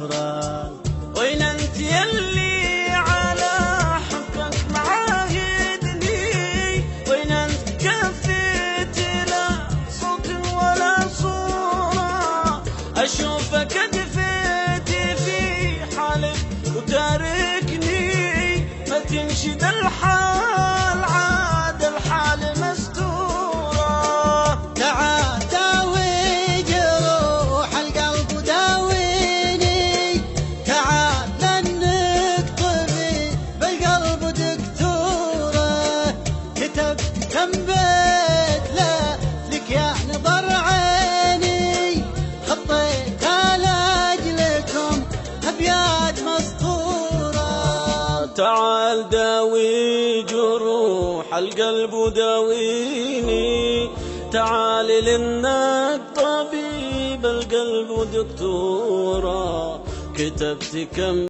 وين انت يلي على حبك معاهدني؟ وين انت كفيت لا صوت ولا صورة؟ اشوفك دفيت في حالك وتاركني، ما تمشي ذا الحال عاد الحال مستورة. تعال داوي جروح القلب وداويني، تعال لانك طبيب بالقلب دكتورة. كتبت كم بيت لك يا نظر عيني، خطيت لاجلكم ابيات مسطورة. تعال داوي جروح القلب وداويني، تعال لانك طبيب القلب ودكتورة. كتبت كم